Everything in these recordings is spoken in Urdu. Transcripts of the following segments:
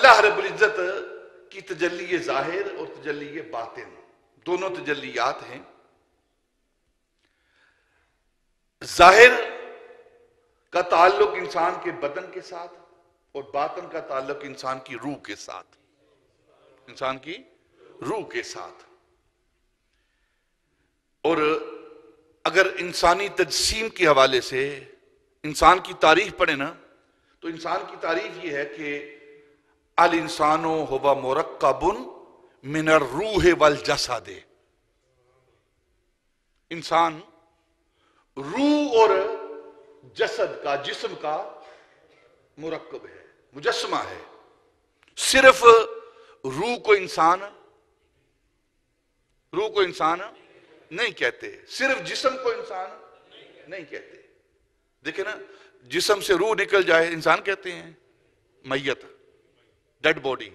اللہ رب العزت کی تجلی ظاہر اور تجلی باطن دونوں تجلیات ہیں. ظاہر کا تعلق انسان کے بدن کے ساتھ اور باطن کا تعلق انسان کی روح کے ساتھ. انسان کی روح کے ساتھ. اور اگر انسانی تجسیم کے حوالے سے انسان کی تعریف پڑھے نا تو انسان کی تعریف یہ ہے کہ الانسان هو مرکب من الروح والجسد. انسان روح اور جسد کا جسم کا مرکب ہے مجسمہ ہے. صرف روح کو انسان نہیں کہتے, صرف جسم کو انسان نہیں کہتے. دیکھیں نا جسم سے روح نکل جائے انسان کہتے ہیں, میت ڈیڈ باڈی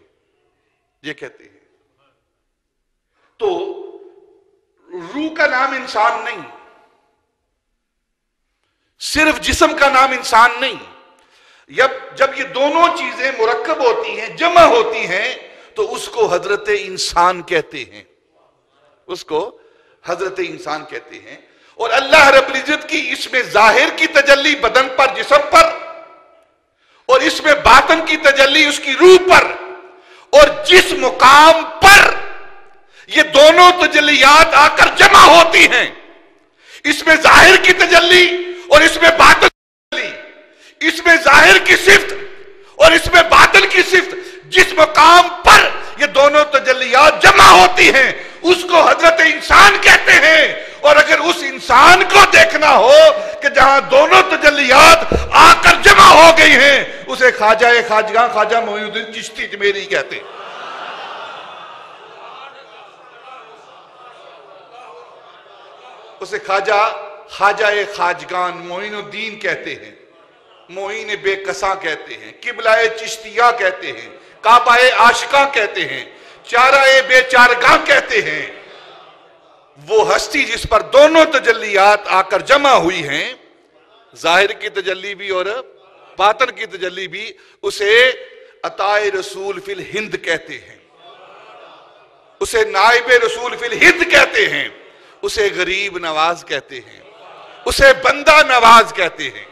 یہ کہتے ہیں. تو روح کا نام انسان نہیں, صرف جسم کا نام انسان نہیں. جب یہ دونوں چیزیں مرکب ہوتی ہیں جمع ہوتی ہیں تو اس کو حضرت انسان کہتے ہیں, اس کو حضرت انسان کہتے ہیں. اور اللہ رب العزت کی اس میں ظاہر کی تجلی بدن پر جسم پر اور اس میں باطن کی تجلی اس کی روح پر, اور جس مقام پر یہ دونوں تجلیات آ کر جمع ہوتی ہیں اس میں ظاہر کی تجلی اور اس میں باطن کی تجلی, اس میں ظاہر کی صفت اور اس میں باطن کی صفت, جس مقام پر یہ دونوں تجلیات جمع ہوتی ہیں اس کو حضرت انسان کہتے ہیں. اور اگر اس انسان کو دیکھنا ہو کہ جہاں دونوں تجلیات آ کر جمع ہو گئی ہیں اسے خواجہ خواجگاں خواجہ معین الدین چشتی اجمیری کہتے ہیں. اسے خواجہ خواجگان معین الدین کہتے ہیں, معین بے کساں کہتے ہیں, قبلہ چشتیہ کہتے ہیں, کعبہ عاشقاں کہتے ہیں, چارہ بے چارگاں کہتے ہیں. وہ ہستی جس پر دونوں تجلیات آ کر جمع ہوئی ہیں, ظاہر کی تجلی بھی اور باطن کی تجلی بھی, اسے عطائے رسول فی الہند کہتے ہیں, اسے نائب رسول فی الہند کہتے ہیں, اسے غریب نواز کہتے ہیں, اسے بندہ نواز کہتے ہیں.